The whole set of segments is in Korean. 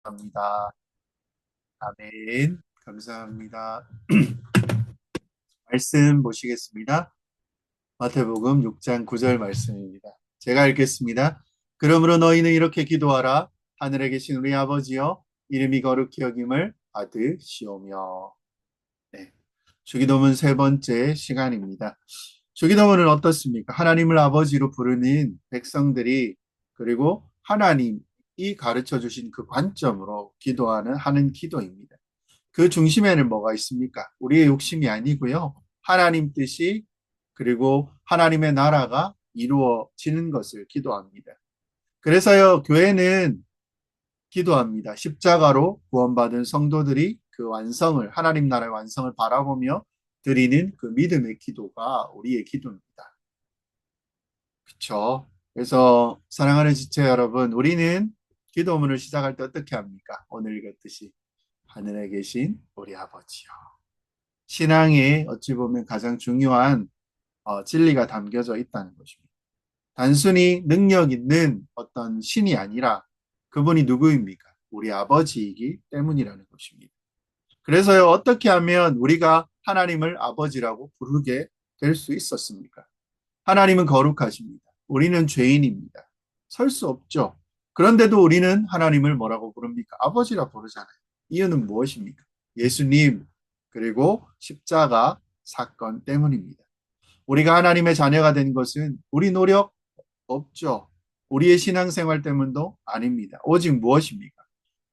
감사합니다. 아멘. 감사합니다. 말씀 보시겠습니다. 마태복음 6장 9절 말씀입니다. 제가 읽겠습니다. 그러므로 너희는 이렇게 기도하라. 하늘에 계신 우리 아버지여, 이름이 거룩히 여김을 받으시오며. 네. 주기도문 세 번째 시간입니다. 주기도문은 어떻습니까? 하나님을 아버지로 부르는 백성들이, 그리고 하나님이 가르쳐 주신 그 관점으로 하는 기도입니다. 그 중심에는 뭐가 있습니까? 우리의 욕심이 아니고요. 하나님 뜻이, 그리고 하나님의 나라가 이루어지는 것을 기도합니다. 그래서요, 교회는 기도합니다. 십자가로 구원받은 성도들이 그 완성을, 하나님 나라의 완성을 바라보며 드리는 그 믿음의 기도가 우리의 기도입니다. 그렇죠? 그래서 사랑하는 지체 여러분, 우리는 기도문을 시작할 때 어떻게 합니까? 오늘 읽었듯이 하늘에 계신 우리 아버지요. 신앙에 어찌 보면 가장 중요한 진리가 담겨져 있다는 것입니다. 단순히 능력 있는 어떤 신이 아니라 그분이 누구입니까? 우리 아버지이기 때문이라는 것입니다. 그래서요, 어떻게 하면 우리가 하나님을 아버지라고 부르게 될 수 있었습니까? 하나님은 거룩하십니다. 우리는 죄인입니다. 설 수 없죠. 그런데도 우리는 하나님을 뭐라고 부릅니까? 아버지라 부르잖아요. 이유는 무엇입니까? 예수님, 그리고 십자가 사건 때문입니다. 우리가 하나님의 자녀가 된 것은 우리 노력 없죠. 우리의 신앙생활 때문도 아닙니다. 오직 무엇입니까?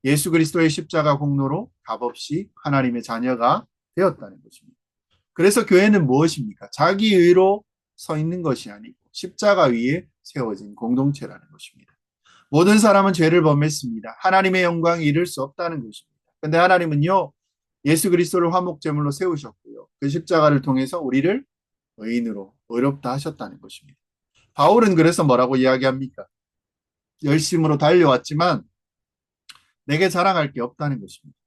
예수 그리스도의 십자가 공로로 값없이 하나님의 자녀가 되었다는 것입니다. 그래서 교회는 무엇입니까? 자기 의로 서 있는 것이 아니고 십자가 위에 세워진 공동체라는 것입니다. 모든 사람은 죄를 범했습니다. 하나님의 영광이 이룰 수 없다는 것입니다. 근데 하나님은요, 예수 그리스도를 화목제물로 세우셨고요. 그 십자가를 통해서 우리를 의인으로 의롭다 하셨다는 것입니다. 바울은 그래서 뭐라고 이야기합니까? 열심으로 달려왔지만 내게 자랑할 게 없다는 것입니다.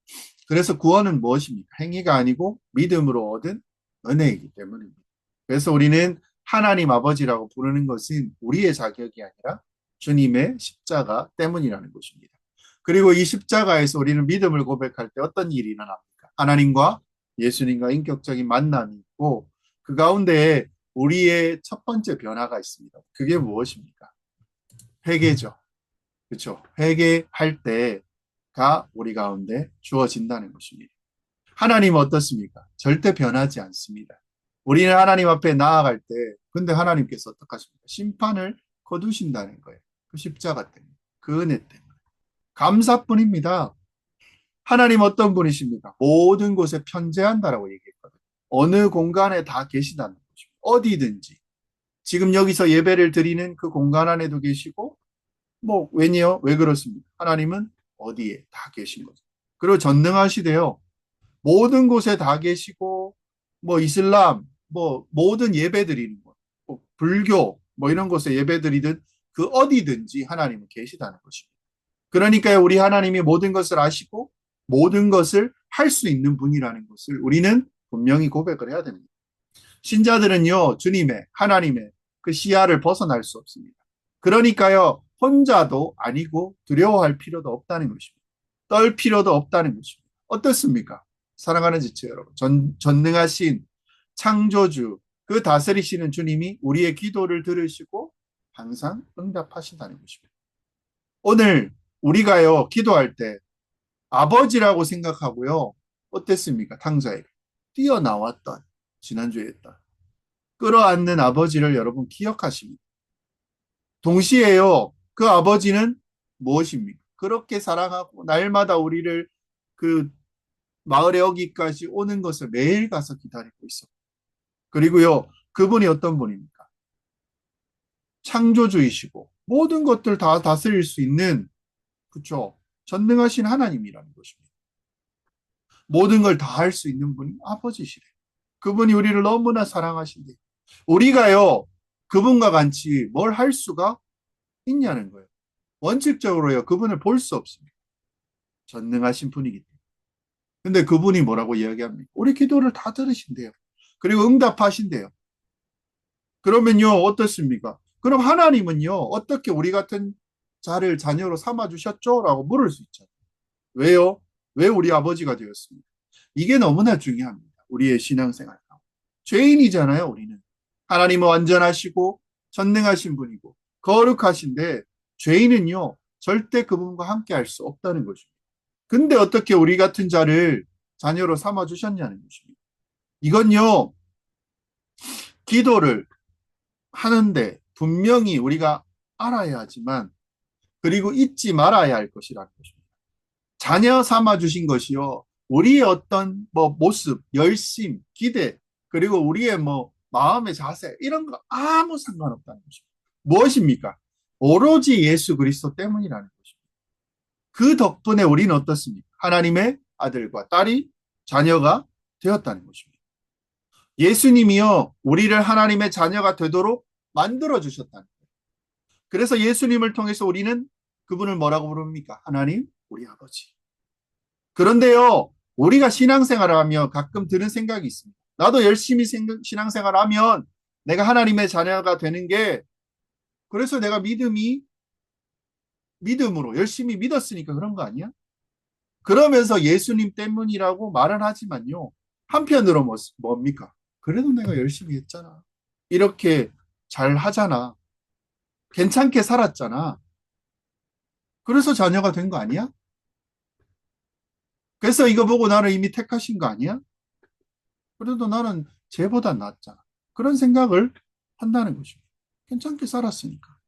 그래서 구원은 무엇입니까? 행위가 아니고 믿음으로 얻은 은혜이기 때문입니다. 그래서 우리는 하나님 아버지라고 부르는 것은 우리의 자격이 아니라 주님의 십자가 때문이라는 것입니다. 그리고 이 십자가에서 우리는 믿음을 고백할 때 어떤 일이 일어납니까? 하나님과 예수님과 인격적인 만남이 있고 그 가운데에 우리의 첫 번째 변화가 있습니다. 그게 무엇입니까? 회개죠. 그렇죠? 회개할 때가 우리 가운데 주어진다는 것입니다. 하나님은 어떻습니까? 절대 변하지 않습니다. 우리는 하나님 앞에 나아갈 때, 근데 하나님께서 어떻게 하십니까? 심판을 거두신다는 거예요. 그 십자가 때문에, 그 은혜 때문에. 감사뿐입니다. 하나님 어떤 분이십니까? 모든 곳에 편재한다라고 얘기했거든요. 어느 공간에 다 계시다는 것입니다. 어디든지. 지금 여기서 예배를 드리는 그 공간 안에도 계시고, 왜니요? 왜 그렇습니까? 하나님은 어디에 다 계신 거죠. 그리고 전능하시대요. 모든 곳에 다 계시고, 이슬람, 모든 예배 드리는 것, 불교, 이런 곳에 예배 드리든 그 어디든지 하나님은 계시다는 것입니다. 그러니까 우리 하나님이 모든 것을 아시고 모든 것을 할 수 있는 분이라는 것을 우리는 분명히 고백을 해야 됩니다. 신자들은요, 주님의, 하나님의 그 시야를 벗어날 수 없습니다. 그러니까요, 혼자도 아니고 두려워할 필요도 없다는 것입니다. 떨 필요도 없다는 것입니다. 어떻습니까? 사랑하는 지체 여러분, 전능하신 창조주, 그 다스리시는 주님이 우리의 기도를 들으시고 항상 응답하신다는 것입니다. 오늘 우리가요, 기도할 때 아버지라고 생각하고요, 어땠습니까? 탕자에 뛰어나왔던, 지난주에 했던, 끌어안는 아버지를 여러분 기억하십니까? 동시에요, 그 아버지는 무엇입니까? 그렇게 사랑하고 날마다 우리를 그 마을에 여기까지 오는 것을 매일 가서 기다리고 있어. 그리고요, 그분이 어떤 분입니까? 창조주이시고 모든 것들 다 다스릴 수 있는, 그쵸? 전능하신 하나님이라는 것입니다. 모든 걸 다 할 수 있는 분이 아버지시래. 그분이 우리를 너무나 사랑하신대. 우리가요, 그분과 같이 뭘 할 수가 있냐는 거예요. 원칙적으로요, 그분을 볼 수 없습니다. 전능하신 분이기 때문에. 근데 그분이 뭐라고 이야기합니까? 우리 기도를 다 들으신대요. 그리고 응답하신대요. 그러면요, 어떻습니까? 그럼 하나님은요, 어떻게 우리 같은 자를 자녀로 삼아 주셨죠? 라고 물을 수 있죠. 왜요? 왜 우리 아버지가 되었습니까? 이게 너무나 중요합니다. 우리의 신앙생활. 죄인이잖아요, 우리는. 하나님은 완전하시고 전능하신 분이고 거룩하신데 죄인은요, 절대 그분과 함께 할 수 없다는 것입니다. 근데 어떻게 우리 같은 자를 자녀로 삼아 주셨냐는 것입니다. 이건요, 기도를 하는데 분명히 우리가 알아야 하지만 그리고 잊지 말아야 할 것이라는 것입니다. 자녀 삼아 주신 것이요. 우리의 어떤 뭐 모습, 열심, 기대, 그리고 우리의 뭐 마음의 자세 이런 거 아무 상관없다는 것입니다. 무엇입니까? 오로지 예수 그리스도 때문이라는 것입니다. 그 덕분에 우리는 어떻습니까? 하나님의 아들과 딸이 자녀가 되었다는 것입니다. 예수님이요, 우리를 하나님의 자녀가 되도록 만들어 주셨다는 거예요. 그래서 예수님을 통해서 우리는 그분을 뭐라고 부릅니까? 하나님, 우리 아버지. 그런데요, 우리가 신앙생활을 하며 가끔 드는 생각이 있습니다. 나도 열심히 신앙생활을 하면 내가 하나님의 자녀가 되는 게, 그래서 내가 믿음으로 열심히 믿었으니까 그런 거 아니야? 그러면서 예수님 때문이라고 말은 하지만요, 한편으로 뭡니까? 그래도 내가 열심히 했잖아. 이렇게 잘 하잖아. 괜찮게 살았잖아. 그래서 자녀가 된 거 아니야? 그래서 이거 보고 나를 이미 택하신 거 아니야? 그래도 나는 쟤보다 낫잖아. 그런 생각을 한다는 것입니다. 괜찮게 살았으니까.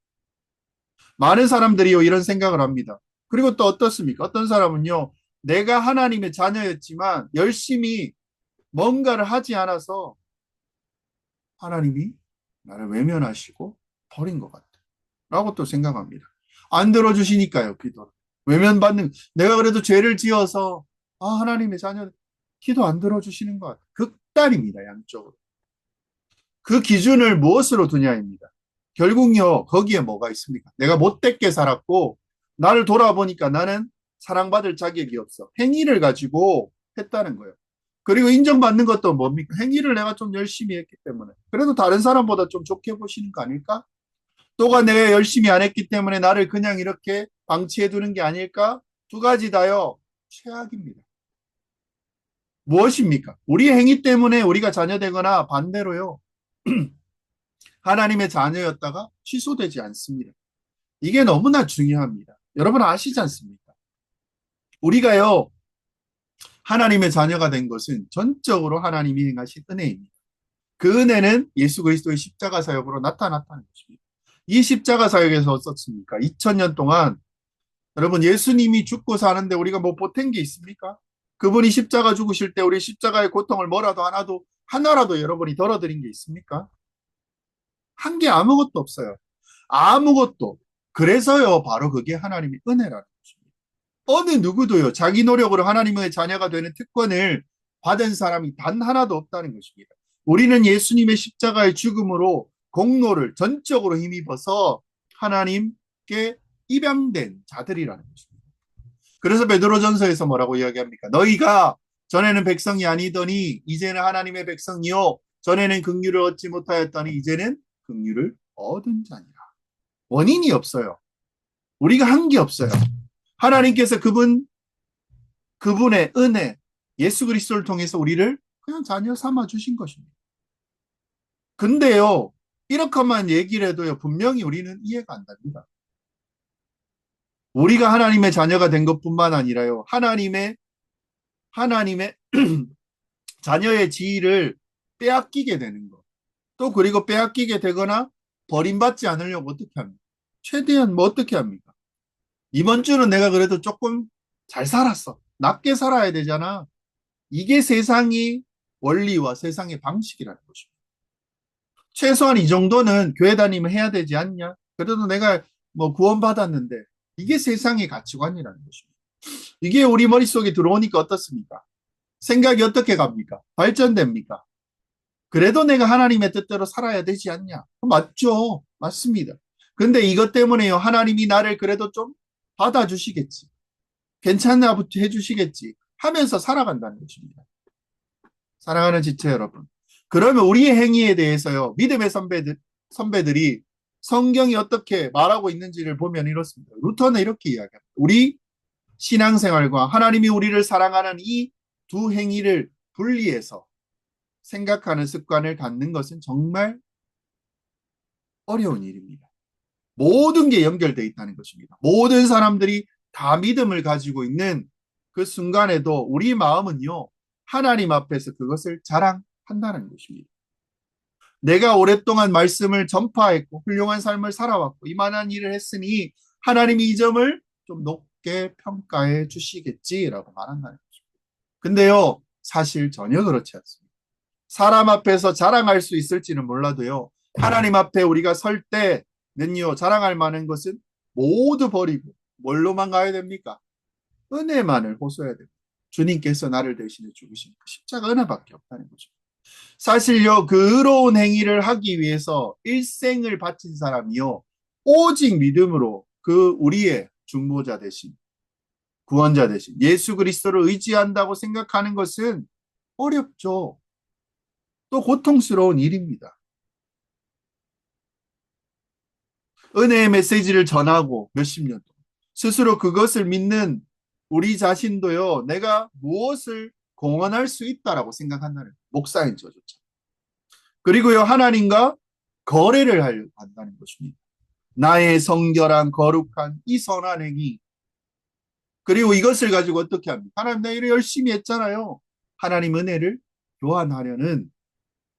많은 사람들이요, 이런 생각을 합니다. 그리고 또 어떻습니까? 어떤 사람은요, 내가 하나님의 자녀였지만 열심히 뭔가를 하지 않아서 하나님이 나를 외면하시고 버린 것 같다. 라고 또 생각합니다. 안 들어주시니까요, 기도를. 외면받는, 내가 그래도 죄를 지어서, 하나님의 자녀, 기도 안 들어주시는 것 같아요. 극단입니다, 양쪽으로. 그 기준을 무엇으로 두냐입니다. 결국요, 거기에 뭐가 있습니까? 내가 못됐게 살았고, 나를 돌아보니까 나는 사랑받을 자격이 없어. 행위를 가지고 했다는 거예요. 그리고 인정받는 것도 뭡니까? 행위를 내가 좀 열심히 했기 때문에. 그래도 다른 사람보다 좀 좋게 보시는 거 아닐까? 또가 내가 열심히 안 했기 때문에 나를 그냥 이렇게 방치해 두는 게 아닐까? 두 가지 다요, 최악입니다. 무엇입니까? 우리의 행위 때문에 우리가 자녀되거나 반대로요, 하나님의 자녀였다가 취소되지 않습니다. 이게 너무나 중요합니다. 여러분 아시지 않습니까? 우리가요, 하나님의 자녀가 된 것은 전적으로 하나님이 행하신 은혜입니다. 그 은혜는 예수 그리스도의 십자가 사역으로 나타났다는 것입니다. 이 십자가 사역에서 어떻습니까? 2000년 동안 여러분 예수님이 죽고 사는데 우리가 뭐 보탠 게 있습니까? 그분이 십자가 죽으실 때 우리 십자가의 고통을 뭐라도 하나라도 여러분이 덜어드린 게 있습니까? 한 게 아무것도 없어요. 아무것도. 그래서요, 바로 그게 하나님의 은혜라는 것입니다. 어느 누구도요, 자기 노력으로 하나님의 자녀가 되는 특권을 받은 사람이 단 하나도 없다는 것입니다. 우리는 예수님의 십자가의 죽음으로 공로를 전적으로 힘입어서 하나님께 입양된 자들이라는 것입니다. 그래서 베드로전서에서 뭐라고 이야기합니까? 너희가 전에는 백성이 아니더니 이제는 하나님의 백성이요, 전에는 긍휼을 얻지 못하였더니 이제는 긍휼을 얻은 자니라. 원인이 없어요. 우리가 한 게 없어요. 하나님께서 그분의 은혜, 예수 그리스도를 통해서 우리를 그냥 자녀 삼아 주신 것입니다. 근데요, 이렇게만 얘기를 해도요, 분명히 우리는 이해가 안 됩니다. 우리가 하나님의 자녀가 된 것뿐만 아니라요, 하나님의 자녀의 지위를 빼앗기게 되는 것. 또 그리고 빼앗기게 되거나 버림받지 않으려고 어떻게 합니까? 최대한 뭐 어떻게 합니까? 이번 주는 내가 그래도 조금 잘 살았어. 낮게 살아야 되잖아. 이게 세상의 원리와 세상의 방식이라는 것입니다. 최소한 이 정도는 교회 다니면 해야 되지 않냐? 그래도 내가 뭐 구원받았는데 이게 세상의 가치관이라는 것입니다. 이게 우리 머릿속에 들어오니까 어떻습니까? 생각이 어떻게 갑니까? 발전됩니까? 그래도 내가 하나님의 뜻대로 살아야 되지 않냐? 맞죠. 맞습니다. 근데 이것 때문에요, 하나님이 나를 그래도 좀 받아주시겠지. 괜찮아 해주시겠지. 하면서 살아간다는 것입니다. 사랑하는 지체 여러분. 그러면 우리의 행위에 대해서요, 믿음의 선배들이 성경이 어떻게 말하고 있는지를 보면 이렇습니다. 루터는 이렇게 이야기합니다. 우리 신앙생활과 하나님이 우리를 사랑하는 이 두 행위를 분리해서 생각하는 습관을 갖는 것은 정말 어려운 일입니다. 모든 게 연결되어 있다는 것입니다. 모든 사람들이 다 믿음을 가지고 있는 그 순간에도 우리 마음은요, 하나님 앞에서 그것을 자랑한다는 것입니다. 내가 오랫동안 말씀을 전파했고 훌륭한 삶을 살아왔고 이만한 일을 했으니 하나님이 이 점을 좀 높게 평가해 주시겠지라고 말한다는 거죠. 근데요, 사실 전혀 그렇지 않습니다. 사람 앞에서 자랑할 수 있을지는 몰라도요, 하나님 앞에 우리가 설 때는요, 자랑할 만한 것은 모두 버리고 뭘로만 가야 됩니까? 은혜만을 호소해야 됩니다. 주님께서 나를 대신해 죽으신 그 십자가 은혜밖에 없다는 거죠. 사실요, 그 의로운 행위를 하기 위해서 일생을 바친 사람이요, 오직 믿음으로 그 우리의 중보자 대신, 구원자 대신 예수 그리스도를 의지한다고 생각하는 것은 어렵죠. 또 고통스러운 일입니다. 은혜의 메시지를 전하고 몇십 년 동안 스스로 그것을 믿는 우리 자신도요, 내가 무엇을 공헌할 수 있다라고 생각한다는 목사인 저조차. 그리고요, 하나님과 거래를 하려고 한다는 것입니다. 나의 성결한 거룩한 이 선한 행위, 그리고 이것을 가지고 어떻게 합니까? 하나님, 나 이래 열심히 했잖아요. 하나님 은혜를 교환하려는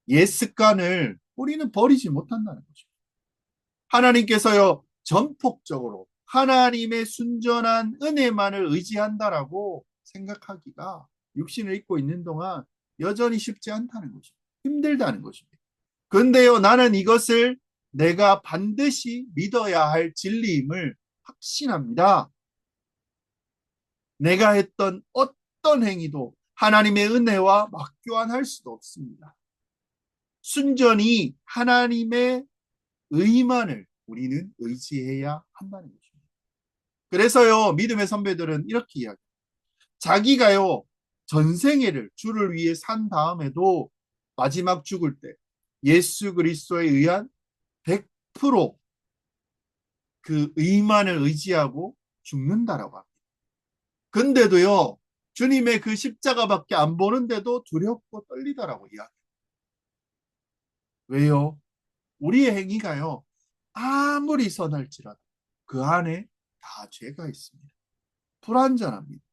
옛 습관을 우리는 버리지 못한다는 거죠. 하나님께서요, 전폭적으로 하나님의 순전한 은혜만을 의지한다라고 생각하기가 육신을 입고 있는 동안 여전히 쉽지 않다는 거죠. 힘들다는 것입니다. 그런데요, 나는 이것을 내가 반드시 믿어야 할 진리임을 확신합니다. 내가 했던 어떤 행위도 하나님의 은혜와 맞교환할 수도 없습니다. 순전히 하나님의 의만을 우리는 의지해야 한다는 것입니다. 그래서요, 믿음의 선배들은 이렇게 이야기해요. 자기가요, 전생애를 주를 위해 산 다음에도 마지막 죽을 때 예수 그리스도에 의한 100%그 의만을 의지하고 죽는다라고 합니다. 근데도요, 주님의 그 십자가밖에 안 보는데도 두렵고 떨리다라고 이야기해요. 왜요? 우리의 행위가요, 아무리 선할지라도 그 안에 다 죄가 있습니다. 불완전합니다.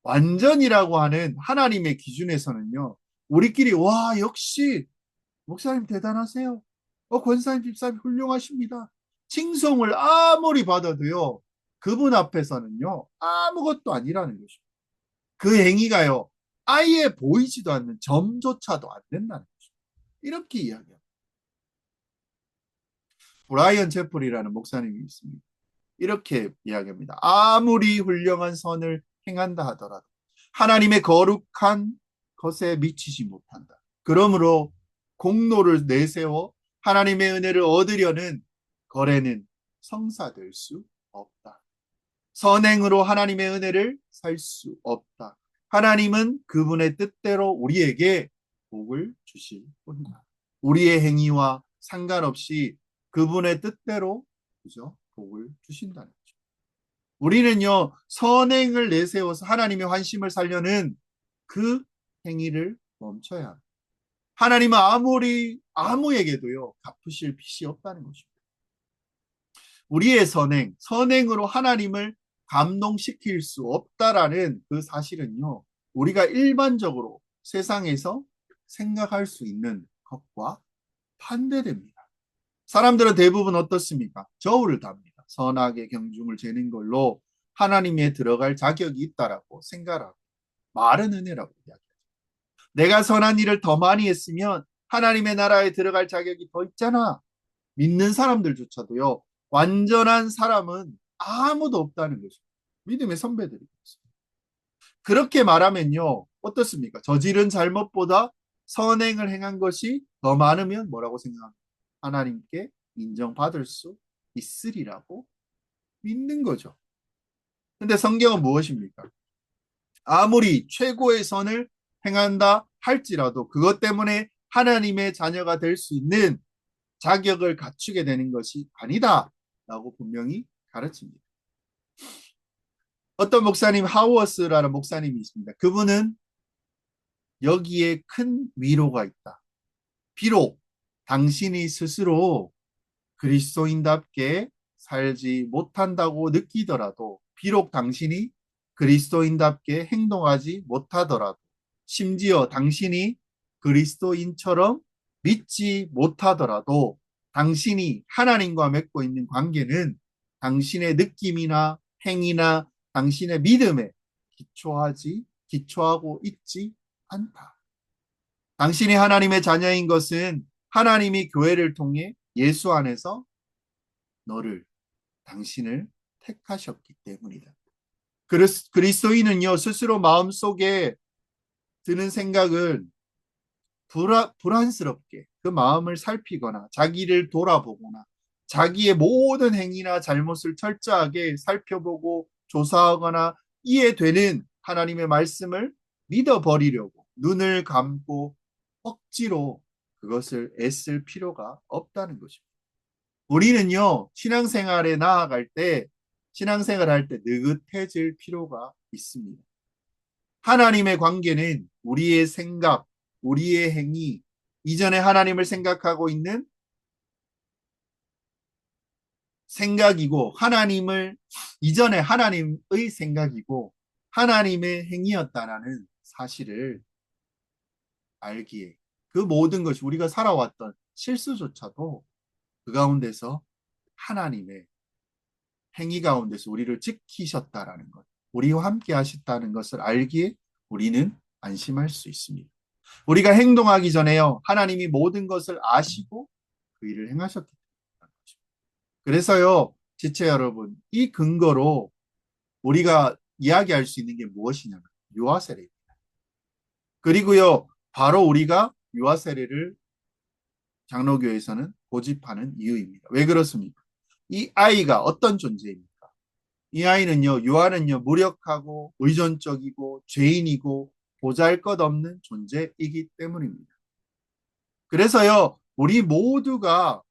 완전이라고 하는 하나님의 기준에서는요, 우리끼리, 와, 역시, 목사님 대단하세요. 권사님, 집사님 훌륭하십니다. 칭송을 아무리 받아도요, 그분 앞에서는요, 아무것도 아니라는 것입니다. 그 행위가요, 아예 보이지도 않는 점조차도 안 된다는 것입니다. 이렇게 이야기합니다. 브라이언 제플이라는 목사님이 있습니다. 이렇게 이야기합니다. 아무리 훌륭한 선을 행한다 하더라도 하나님의 거룩한 것에 미치지 못한다. 그러므로 공로를 내세워 하나님의 은혜를 얻으려는 거래는 성사될 수 없다. 선행으로 하나님의 은혜를 살 수 없다. 하나님은 그분의 뜻대로 우리에게 복을 주실 뿐이다. 우리의 행위와 상관없이 그분의 뜻대로, 그죠? 복을 주신다는 거죠. 우리는요, 선행을 내세워서 하나님의 환심을 살려는 그 행위를 멈춰야 합니다. 하나님은 아무에게도요, 갚으실 빚이 없다는 것입니다. 우리의 선행으로 하나님을 감동시킬 수 없다라는 그 사실은요, 우리가 일반적으로 세상에서 생각할 수 있는 것과 반대됩니다. 사람들은 대부분 어떻습니까? 저울을 답니다. 선악의 경중을 재는 걸로 하나님에 들어갈 자격이 있다라고 생각하고, 말은 은혜라고 이야기하죠. 내가 선한 일을 더 많이 했으면 하나님의 나라에 들어갈 자격이 더 있잖아. 믿는 사람들조차도요, 완전한 사람은 아무도 없다는 것입니다. 믿음의 선배들이 있습니다. 그렇게 말하면요, 어떻습니까? 저지른 잘못보다 선행을 행한 것이 더 많으면 뭐라고 생각합니까? 하나님께 인정받을 수 있으리라고 믿는 거죠. 근데 성경은 무엇입니까? 아무리 최고의 선을 행한다 할지라도 그것 때문에 하나님의 자녀가 될 수 있는 자격을 갖추게 되는 것이 아니다 라고 분명히 가르칩니다. 어떤 목사님, 하우어스라는 목사님이 있습니다. 그분은 여기에 큰 위로가 있다. 비록 당신이 스스로 그리스도인답게 살지 못한다고 느끼더라도, 비록 당신이 그리스도인답게 행동하지 못하더라도, 심지어 당신이 그리스도인처럼 믿지 못하더라도, 당신이 하나님과 맺고 있는 관계는 당신의 느낌이나 행위나 당신의 믿음에 기초하고 있지 않다. 당신이 하나님의 자녀인 것은 하나님이 교회를 통해 예수 안에서 너를, 당신을 택하셨기 때문이다. 그리스도인은요, 스스로 마음속에 드는 생각은 불안스럽게 그 마음을 살피거나 자기를 돌아보거나 자기의 모든 행위나 잘못을 철저하게 살펴보고 조사하거나 이해되는 하나님의 말씀을 믿어버리려고 눈을 감고 억지로 그것을 애쓸 필요가 없다는 것입니다. 우리는요, 신앙생활할 때 느긋해질 필요가 있습니다. 하나님의 관계는 우리의 생각, 우리의 행위, 이전에 하나님을 생각하고 있는 생각이고, 이전에 하나님의 생각이고, 하나님의 행위였다라는 사실을 알기에, 그 모든 것이 우리가 살아왔던 실수조차도 그 가운데서 하나님의 행위 가운데서 우리를 지키셨다라는 것, 우리와 함께 하셨다는 것을 알기에 우리는 안심할 수 있습니다. 우리가 행동하기 전에요, 하나님이 모든 것을 아시고 그 일을 행하셨기 때문입니다. 그래서요, 지체 여러분, 이 근거로 우리가 이야기할 수 있는 게 무엇이냐면 유아 세례입니다. 그리고요, 바로 우리가 유아 세례를 장로교에서는 고집하는 이유입니다. 왜 그렇습니까? 이 아이가 어떤 존재입니까? 이 아이는요, 유아는요, 무력하고 의존적이고 죄인이고 보잘것없는 존재이기 때문입니다. 그래서요, 우리 모두가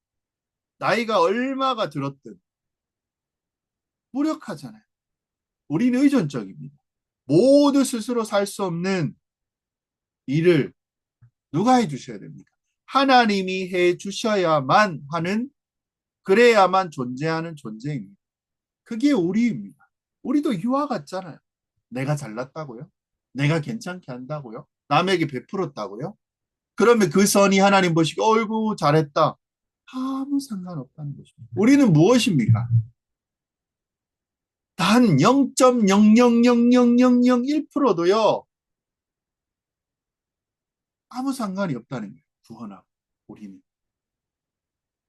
나이가 얼마가 들었든 무력하잖아요. 우리는 의존적입니다. 모두 스스로 살 수 없는 일을 누가 해주셔야 됩니까? 하나님이 해주셔야만 하는, 그래야만 존재하는 존재입니다. 그게 우리입니다. 우리도 유아 같잖아요. 내가 잘났다고요? 내가 괜찮게 한다고요? 남에게 베풀었다고요? 그러면 그 선이 하나님 보시고 어이구 잘했다. 아무 상관없다는 것입니다. 우리는 무엇입니까? 단 0.0000001%도요. 아무 상관이 없다는 거예요. 구원하고 우리는.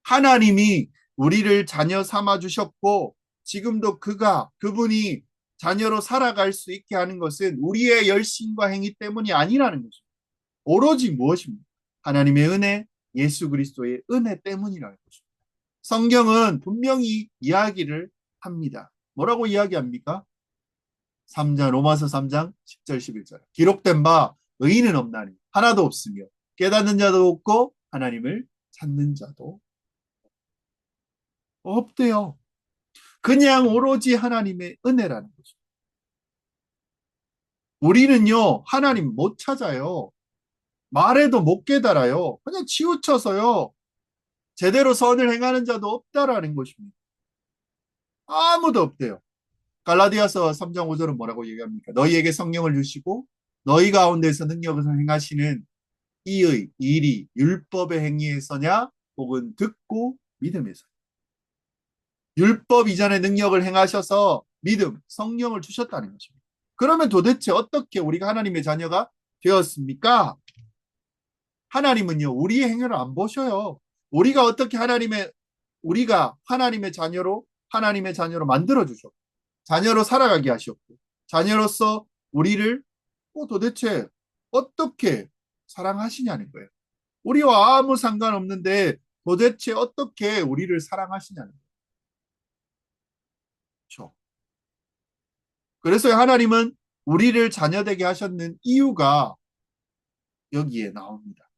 하나님이 우리를 자녀 삼아 주셨고 지금도 그분이 자녀로 살아갈 수 있게 하는 것은 우리의 열심과 행위 때문이 아니라는 것입니다. 오로지 무엇입니까? 하나님의 은혜, 예수 그리스도의 은혜 때문이라는 것입니다. 성경은 분명히 이야기를 합니다. 뭐라고 이야기합니까? 로마서 3장 10절 11절. 기록된 바 의인은 없나니 하나도 없으며 깨닫는 자도 없고 하나님을 찾는 자도 없대요. 그냥 오로지 하나님의 은혜라는 거죠. 우리는요, 하나님 못 찾아요. 말해도 못 깨달아요. 그냥 치우쳐서요. 제대로 선을 행하는 자도 없다라는 것입니다. 아무도 없대요. 갈라디아서 3장 5절은 뭐라고 얘기합니까? 너희에게 성령을 주시고 너희 가운데서 능력을 행하시는 이의 일이 율법의 행위에서냐 혹은 듣고 믿음에서. 율법 이전의 능력을 행하셔서 믿음, 성령을 주셨다는 것입니다. 그러면 도대체 어떻게 우리가 하나님의 자녀가 되었습니까? 하나님은요, 우리의 행위를 안 보셔요. 우리가 어떻게 우리가 하나님의 자녀로 만들어 주셨고, 자녀로 살아가게 하셨고, 자녀로서 우리를 도대체 어떻게 사랑하시냐는 거예요. 우리와 아무 상관없는데 도대체 어떻게 우리를 사랑하시냐는 거예요. 그렇죠? 그래서 하나님은 우리를 자녀되게 하셨는 이유가 여기에 나옵니다.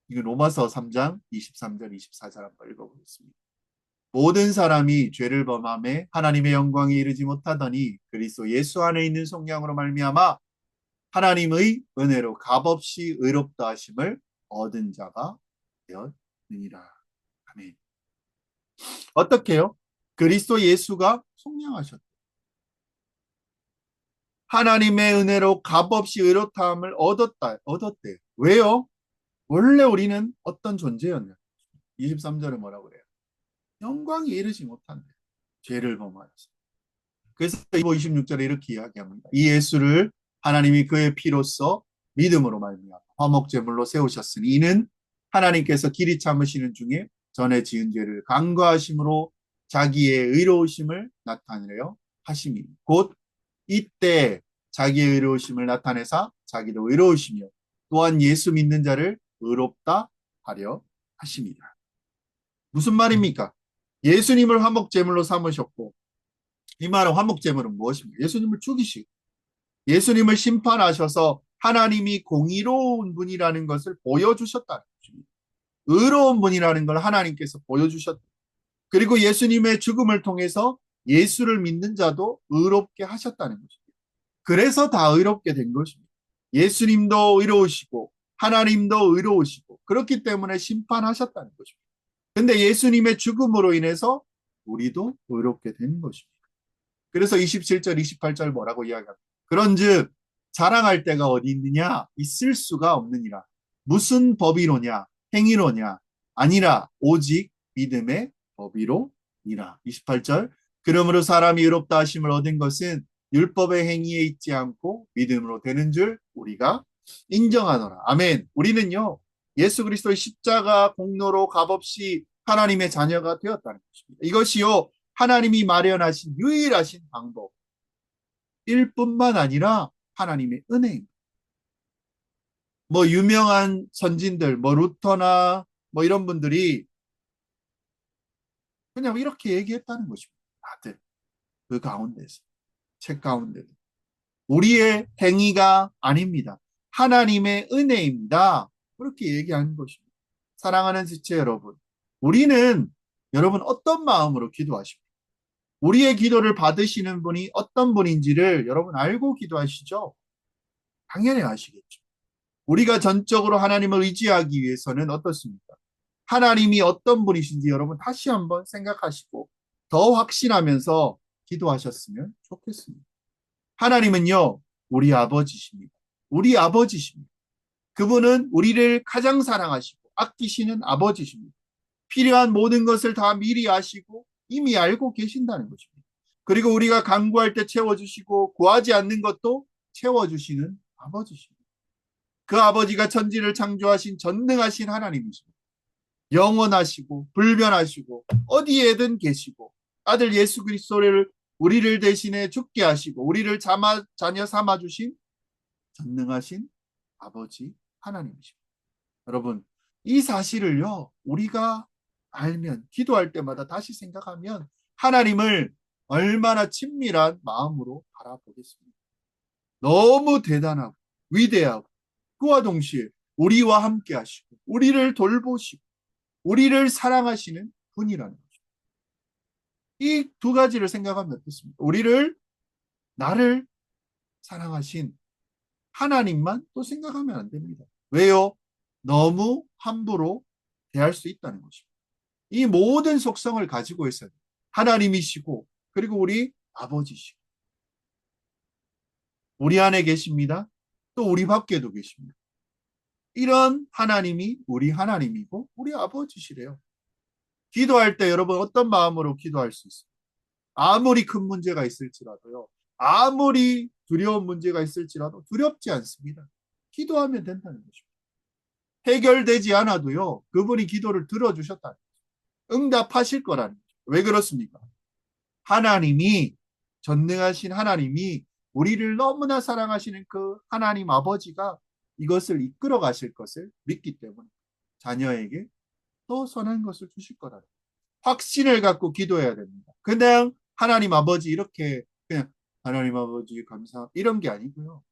이거 로마서 3장 23절 24절 한번 읽어보겠습니다. 모든 사람이 죄를 범함에 하나님의 영광에 이르지 못하더니 그리스도 예수 안에 있는 성령으로 말미암아 하나님의 은혜로 값없이 의롭다 하심을 얻은 자가 되었느니라. 아멘. 어떻게요? 그리스도 예수가 속량하셨다. 하나님의 은혜로 값없이 의롭다함을 얻었대요. 왜요? 원래 우리는 어떤 존재였냐? 23절에 뭐라고 그래요? 영광이 이르지 못한대. 죄를 범하여서. 그래서 26절에 이렇게 이야기합니다. 이 예수를 하나님이 그의 피로써 믿음으로 말미암아 화목제물로 세우셨으니 이는 하나님께서 길이 참으시는 중에 전에 지은 죄를 간과하심으로 자기의 의로우심을 나타내려 하심이 곧 이때 자기의 의로우심을 나타내사 자기도 의로우시며 또한 예수 믿는 자를 의롭다 하려 하십니다. 무슨 말입니까? 예수님을 화목제물로 삼으셨고 이 말은 화목제물은 무엇입니까? 예수님을 죽이시고 예수님을 심판하셔서 하나님이 공의로운 분이라는 것을 보여주셨다는 것입니다. 의로운 분이라는 걸 하나님께서 보여주셨다. 그리고 예수님의 죽음을 통해서 예수를 믿는 자도 의롭게 하셨다는 것입니다. 그래서 다 의롭게 된 것입니다. 예수님도 의로우시고 하나님도 의로우시고 그렇기 때문에 심판하셨다는 것입니다. 근데 예수님의 죽음으로 인해서 우리도 의롭게 된 것입니다. 그래서 27절, 28절 뭐라고 이야기합니까? 그런즉 자랑할 데가 어디 있느냐? 있을 수가 없느니라. 무슨 법이로냐? 행위로냐? 아니라 오직 믿음의 법이로니라. 28절 그러므로 사람이 의롭다 하심을 얻은 것은 율법의 행위에 있지 않고 믿음으로 되는 줄 우리가 인정하노라. 아멘. 우리는요. 예수 그리스도의 십자가 공로로 값없이 하나님의 자녀가 되었다는 것입니다. 이것이요. 하나님이 마련하신 유일하신 방법일 뿐만 아니라 하나님의 은혜입니다. 뭐 유명한 선진들, 뭐 루터나 뭐 이런 분들이 그냥 이렇게 얘기했다는 것입니다. 다들 그 가운데서 책 가운데도 우리의 행위가 아닙니다. 하나님의 은혜입니다. 그렇게 얘기하는 것입니다. 사랑하는 지체 여러분, 우리는 여러분 어떤 마음으로 기도하십니까? 우리의 기도를 받으시는 분이 어떤 분인지를 여러분 알고 기도하시죠? 당연히 아시겠죠. 우리가 전적으로 하나님을 의지하기 위해서는 어떻습니까? 하나님이 어떤 분이신지 여러분 다시 한번 생각하시고 더 확신하면서 기도하셨으면 좋겠습니다. 하나님은요, 우리 아버지십니다. 우리 아버지십니다. 그분은 우리를 가장 사랑하시고 아끼시는 아버지십니다. 필요한 모든 것을 다 미리 아시고 이미 알고 계신다는 것입니다. 그리고 우리가 간구할 때 채워주시고 구하지 않는 것도 채워주시는 아버지십니다. 그 아버지가 천지를 창조하신 전능하신 하나님이십니다. 영원하시고 불변하시고 어디에든 계시고 아들 예수 그리스도를 우리를 대신해 죽게 하시고 우리를 자녀 삼아 주신 전능하신 아버지 하나님이십니다. 여러분, 이 사실을요, 우리가 알면, 기도할 때마다 다시 생각하면 하나님을 얼마나 친밀한 마음으로 바라보겠습니다. 너무 대단하고 위대하고 그와 동시에 우리와 함께 하시고 우리를 돌보시고 우리를 사랑하시는 분이라는 거죠. 이 두 가지를 생각하면 어떻습니까? 나를 사랑하신 하나님만 또 생각하면 안 됩니다. 왜요? 너무 함부로 대할 수 있다는 것입니다. 이 모든 속성을 가지고 있어요. 하나님이시고 그리고 우리 아버지시고 우리 안에 계십니다. 또 우리 밖에도 계십니다. 이런 하나님이 우리 하나님이고 우리 아버지시래요. 기도할 때 여러분 어떤 마음으로 기도할 수 있어요? 아무리 큰 문제가 있을지라도요. 아무리 두려운 문제가 있을지라도 두렵지 않습니다. 기도하면 된다는 것입니다. 해결되지 않아도요. 그분이 기도를 들어주셨다는 거죠. 응답하실 거라는 거죠. 왜 그렇습니까? 하나님이 전능하신 하나님이 우리를 너무나 사랑하시는 그 하나님 아버지가 이것을 이끌어 가실 것을 믿기 때문에 자녀에게 더 선한 것을 주실 거라는 확신을 갖고 기도해야 됩니다. 그냥 하나님 아버지 이렇게 그냥 하나님 아버지 감사 이런 게 아니고요.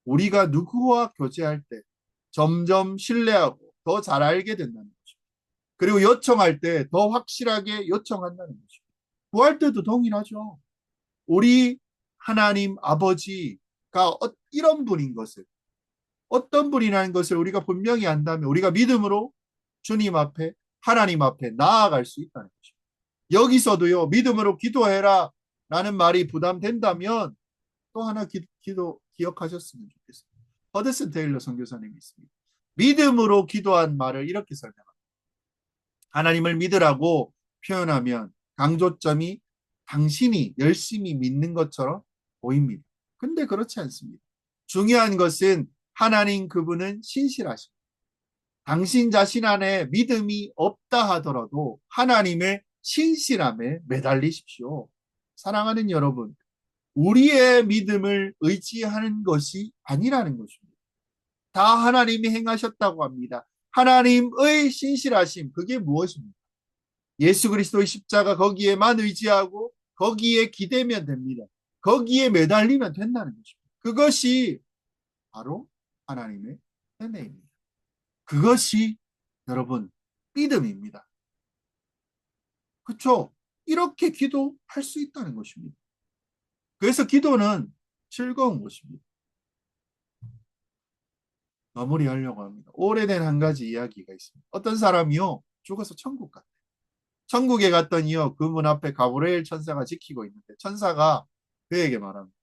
우리가 누구와 교제할 때 점점 신뢰하고 더 잘 알게 된다는 거죠. 그리고 요청할 때 더 확실하게 요청한다는 거죠. 구할 때도 동일하죠. 우리 하나님 아버지가 이런 분인 것을, 어떤 분이라는 것을 우리가 분명히 안다면 우리가 믿음으로 주님 앞에, 하나님 앞에 나아갈 수 있다는 거죠. 여기서도요, 믿음으로 기도해라 라는 말이 부담된다면 또 하나 기억하셨으면 좋겠습니다. 허드슨 테일러 선교사님이 있습니다. 믿음으로 기도한 말을 이렇게 설명합니다. 하나님을 믿으라고 표현하면 강조점이 당신이 열심히 믿는 것처럼 보입니다. 근데 그렇지 않습니다. 중요한 것은 하나님 그분은 신실하십니다. 당신 자신 안에 믿음이 없다 하더라도 하나님의 신실함에 매달리십시오. 사랑하는 여러분, 우리의 믿음을 의지하는 것이 아니라는 것입니다. 다 하나님이 행하셨다고 합니다. 하나님의 신실하심, 그게 무엇입니까? 예수 그리스도의 십자가 거기에만 의지하고 거기에 기대면 됩니다. 거기에 매달리면 된다는 것입니다. 그것이 바로 하나님의 은혜입니다. 그것이 여러분 믿음입니다. 그렇죠? 이렇게 기도할 수 있다는 것입니다. 그래서 기도는 즐거운 것입니다. 마무리하려고 합니다. 오래된 한 가지 이야기가 있습니다. 어떤 사람이요 죽어서 천국 갔대요. 천국에 갔더니요 그 문 앞에 가브리엘 천사가 지키고 있는데 천사가 그에게 말합니다.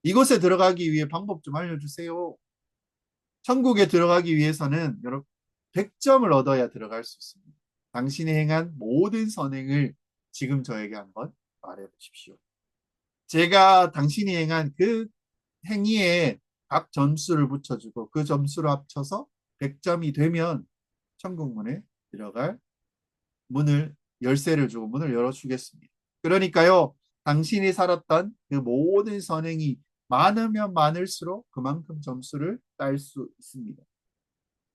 이곳에 들어가기 위해 방법 좀 알려주세요. 천국에 들어가기 위해서는 여러분 100점을 얻어야 들어갈 수 있습니다. 당신이 행한 모든 선행을 지금 저에게 한번 말해 보십시오. 제가 당신이 행한 그 행위에 각 점수를 붙여주고 그 점수를 합쳐서 100점이 되면 천국문에 들어갈 문을 열쇠를 주고 문을 열어주겠습니다. 그러니까요, 당신이 살았던 그 모든 선행이 많으면 많을수록 그만큼 점수를 딸 수 있습니다.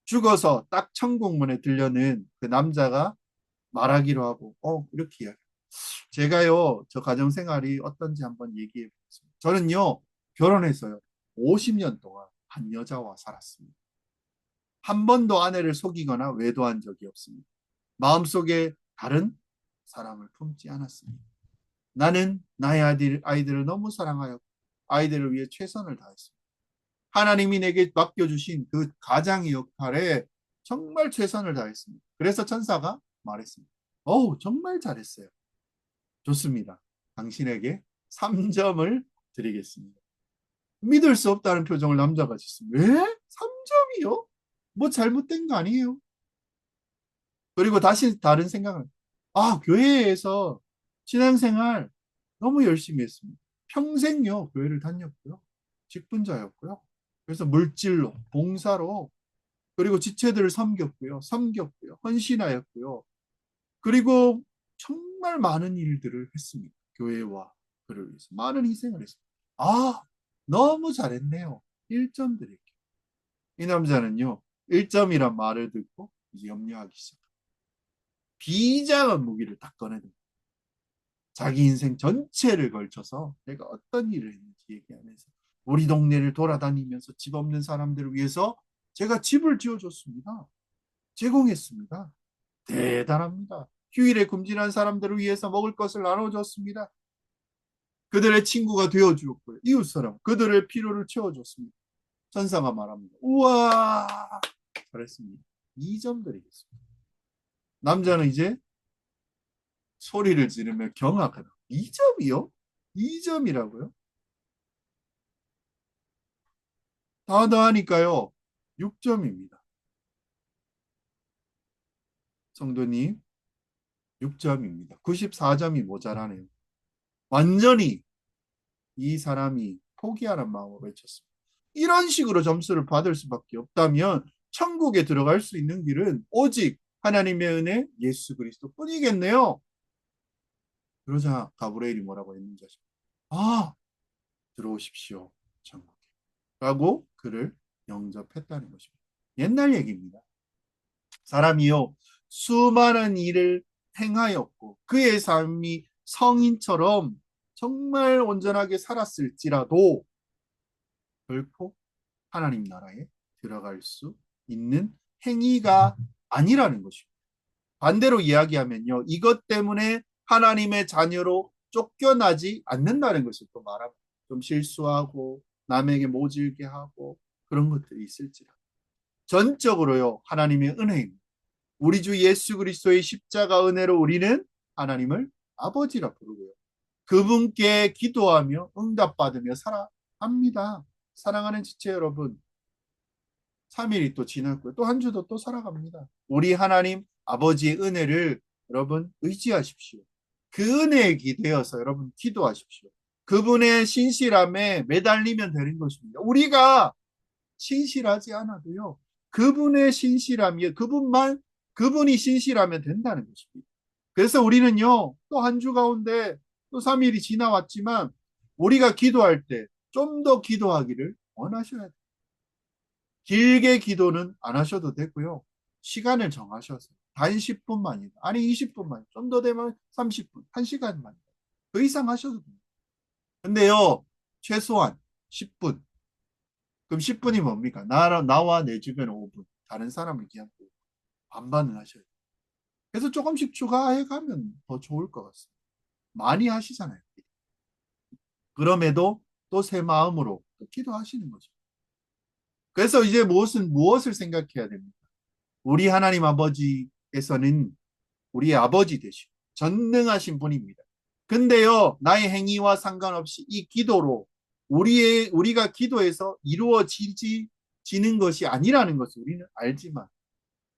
죽어서 딱 천국문에 들려는 그 남자가 말하기로 하고, 이렇게 이야기해요. 제가요, 저 가정생활이 어떤지 한번 얘기해 보겠습니다. 저는요, 결혼해서요, 50년 동안 한 여자와 살았습니다. 한 번도 아내를 속이거나 외도한 적이 없습니다. 마음속에 다른 사람을 품지 않았습니다. 나는 나의 아이들을 너무 사랑하여 아이들을 위해 최선을 다했습니다. 하나님이 내게 맡겨주신 그 가장의 역할에 정말 최선을 다했습니다. 그래서 천사가 말했습니다. 정말 잘했어요. 좋습니다. 당신에게 3점을 드리겠습니다. 믿을 수 없다는 표정을 남자가 짓습니다. 왜? 3점이요? 뭐 잘못된 거 아니에요? 그리고 다시 다른 생각을, 교회에서 신앙생활 너무 열심히 했습니다. 평생요, 교회를 다녔고요. 직분자였고요. 그래서 물질로, 봉사로, 그리고 지체들을 섬겼고요. 헌신하였고요. 그리고 정말 많은 일들을 했습니다. 교회와 그를 위해서. 많은 희생을 했습니다. 너무 잘했네요. 1점 드릴게요. 이 남자는요, 1점이란 말을 듣고 이제 염려하기 시작합니다. 비장한 무기를 딱 꺼내듭니다. 자기 인생 전체를 걸쳐서 내가 어떤 일을 했는지 얘기하면서 우리 동네를 돌아다니면서 집 없는 사람들을 위해서 제가 집을 지어줬습니다. 제공했습니다. 대단합니다. 휴일에 굶주린 사람들을 위해서 먹을 것을 나눠줬습니다. 그들의 친구가 되어주었고요. 이웃 사람, 그들의 필요를 채워줬습니다. 천사가 말합니다. 우와, 잘했습니다. 2점 드리겠습니다. 남자는 이제 소리를 지르며 경악하다. 2점이요? 2점이라고요? 다 더하니까요. 6점입니다. 성도님, 6점입니다. 94점이 모자라네요. 완전히 이 사람이 포기하는 마음으로 외쳤습니다. 이런 식으로 점수를 받을 수밖에 없다면 천국에 들어갈 수 있는 길은 오직 하나님의 은혜 예수 그리스도 뿐이겠네요. 그러자 가브리엘이 뭐라고 했는지 아십니까? 들어오십시오. 천국에. 라고 그를 영접했다는 것입니다. 옛날 얘기입니다. 사람이요, 수많은 일을 행하였고 그의 삶이 성인처럼 정말 온전하게 살았을지라도 결코 하나님 나라에 들어갈 수 있는 행위가 아니라는 것입니다. 반대로 이야기하면요. 이것 때문에 하나님의 자녀로 쫓겨나지 않는다는 것을 또 말합니다. 좀 실수하고 남에게 모질게 하고 그런 것들이 있을지라. 전적으로요. 하나님의 은혜입니다. 우리 주 예수 그리스도의 십자가 은혜로 우리는 하나님을 아버지라 부르고요. 그분께 기도하며 응답받으며 살아갑니다. 사랑하는 지체 여러분, 3일이 또 지났고요. 또 한 주도 또 살아갑니다. 우리 하나님 아버지의 은혜를 여러분 의지하십시오. 그 은혜에 기대어서 여러분 기도하십시오. 그분의 신실함에 매달리면 되는 것입니다. 우리가 신실하지 않아도요. 그분의 신실함이 그분이 신실하면 된다는 것입니다. 그래서 우리는요. 또 한 주 가운데 또 3일이 지나왔지만 우리가 기도할 때 좀 더 기도하기를 원하셔야 돼요. 길게 기도는 안 하셔도 되고요. 시간을 정하셔서 단 10분만이다. 아니 20분만. 좀 더 되면 30분, 1시간만. 그 이상 하셔도 돼요. 근데요. 최소한 10분. 그럼 10분이 뭡니까? 나와 내 주변 5분. 다른 사람을 위한 반반을 하셔야 돼요. 그래서 조금씩 추가해 가면 더 좋을 것 같습니다. 많이 하시잖아요. 그럼에도 또 새 마음으로 또 기도하시는 거죠. 그래서 이제 무엇을 생각해야 됩니까? 우리 하나님 아버지에서는 우리의 아버지 되시고 전능하신 분입니다. 근데요, 나의 행위와 상관없이 이 기도로 우리가 기도해서 이루어지는 것이 아니라는 것을 우리는 알지만,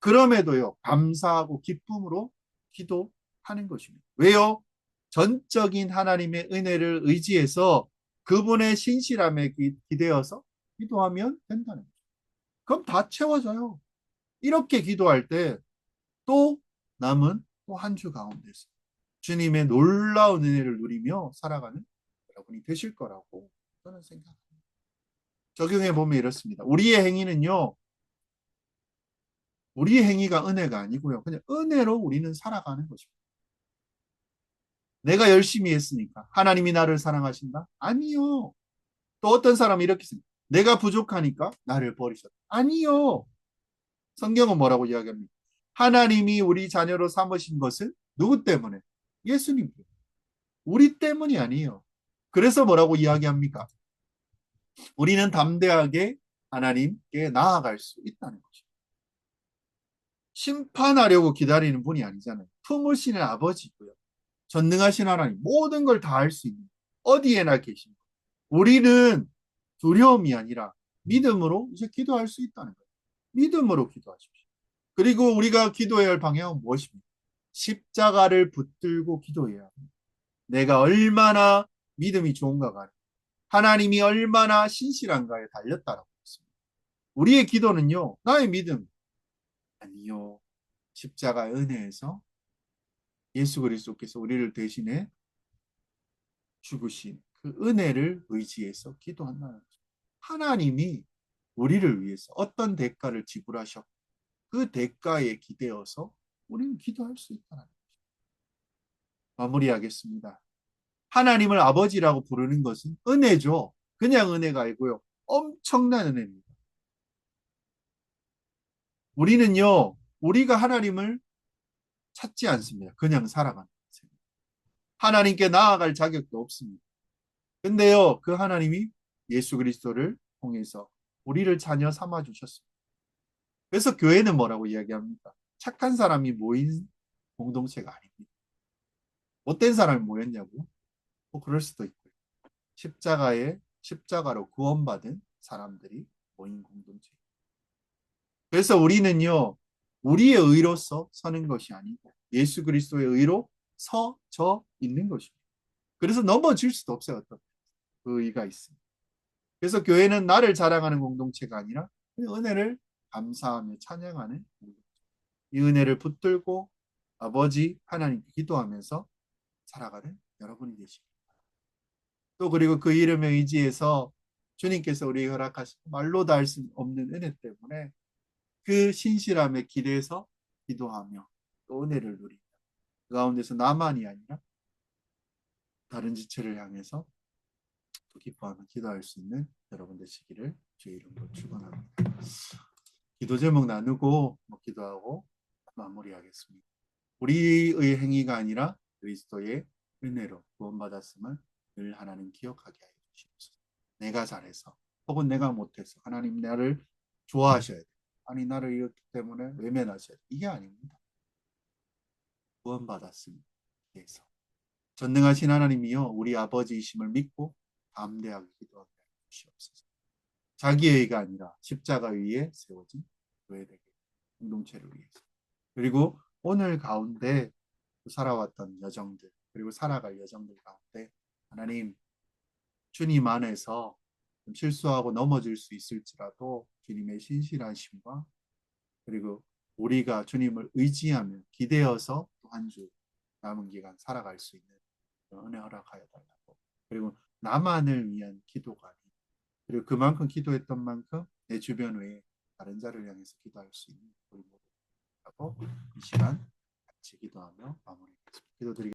그럼에도요, 감사하고 기쁨으로 기도하는 것입니다. 왜요? 전적인 하나님의 은혜를 의지해서 그분의 신실함에 기대어서 기도하면 된다는 거죠. 그럼 다 채워져요. 이렇게 기도할 때 또 남은 또 한 주 가운데서 주님의 놀라운 은혜를 누리며 살아가는 여러분이 되실 거라고 저는 생각합니다. 적용해 보면 이렇습니다. 우리의 행위가 은혜가 아니고요. 그냥 은혜로 우리는 살아가는 것입니다. 내가 열심히 했으니까 하나님이 나를 사랑하신다? 아니요. 또 어떤 사람이 이렇게 생각해요. 내가 부족하니까 나를 버리셨다. 아니요. 성경은 뭐라고 이야기합니까? 하나님이 우리 자녀로 삼으신 것은 누구 때문에? 예수님 때문에. 우리 때문이 아니에요. 그래서 뭐라고 이야기합니까? 우리는 담대하게 하나님께 나아갈 수 있다는 거죠. 심판하려고 기다리는 분이 아니잖아요. 품으시는 아버지고요. 전능하신 하나님, 모든 걸 다 할 수 있는 어디에나 계신 분. 우리는 두려움이 아니라 믿음으로 이제 기도할 수 있다는 거예요. 믿음으로 기도하십시오. 그리고 우리가 기도해야 할 방향은 무엇입니까? 십자가를 붙들고 기도해야 합니다. 내가 얼마나 믿음이 좋은가가 아니라 하나님이 얼마나 신실한가에 달렸다라고 했습니다. 우리의 기도는요, 나의 믿음 아니요, 십자가의 은혜에서 예수 그리스도께서 우리를 대신해 죽으신 그 은혜를 의지해서 기도한다는 거죠. 하나님이 우리를 위해서 어떤 대가를 지불하셨고 그 대가에 기대어서 우리는 기도할 수 있다는 거죠. 마무리하겠습니다. 하나님을 아버지라고 부르는 것은 은혜죠. 그냥 은혜가 아니고요. 엄청난 은혜입니다. 우리가 하나님을 찾지 않습니다. 그냥 살아가는 거예요. 하나님께 나아갈 자격도 없습니다. 근데요, 그 하나님이 예수 그리스도를 통해서 우리를 자녀 삼아 주셨습니다. 그래서 교회는 뭐라고 이야기합니까? 착한 사람이 모인 공동체가 아닙니다. 못된 사람이 모였냐고요? 뭐 그럴 수도 있고요. 십자가로 구원받은 사람들이 모인 공동체. 그래서 우리는요, 우리의 의로서 서는 것이 아니고 예수 그리스도의 의로 서져 있는 것입니다. 그래서 넘어질 수도 없어요. 어떤 그 의가 있습니다. 그래서 교회는 나를 자랑하는 공동체가 아니라 은혜를 감사하며 찬양하는 공동체. 이 은혜를 붙들고 아버지 하나님께 기도하면서 살아가는 여러분이 되십니다. 또 그리고 그 이름에 의지해서 주님께서 우리에게 허락하신 말로 다 할 수 없는 은혜 때문에 그 신실함에 기대서 기도하며 또 은혜를 누린다. 그 가운데서 나만이 아니라 다른 지체를 향해서 또 기뻐하며 기도할 수 있는 여러분 되시기를 주의 이름으로 축원합니다. 기도 제목 나누고 기도하고 마무리하겠습니다. 우리의 행위가 아니라 그리스도의 은혜로 구원받았음을 늘 하나님 기억하게 하여 주시옵소서. 내가 잘해서 혹은 내가 못해서 하나님 나를 좋아하셔야 돼. 아니 나를 이렇기 때문에 외면하셔야 돼. 이게 아닙니다. 구원받았음에 대해서 전능하신 하나님이여 우리 아버지이심을 믿고 담대하게 기도하게 하여 주시옵소서. 자기의가 아니라 십자가 위에 세워진 교회되게 공동체를 위해서 그리고 오늘 가운데 살아왔던 여정들 그리고 살아갈 여정들 가운데 하나님 주님 안에서 실수하고 넘어질 수 있을지라도 주님의 신실하심과 그리고 우리가 주님을 의지하며 기대어서 또 한 주 남은 기간 살아갈 수 있는 은혜 허락하여 달라고 그리고 나만을 위한 기도가 아닌 그리고 그만큼 기도했던 만큼 내 주변 외에 다른 자를 향해서 기도할 수 있는 우리 모두 하고 이 시간 같이 기도하며 마무리하겠습니다. 기도드리겠습니다.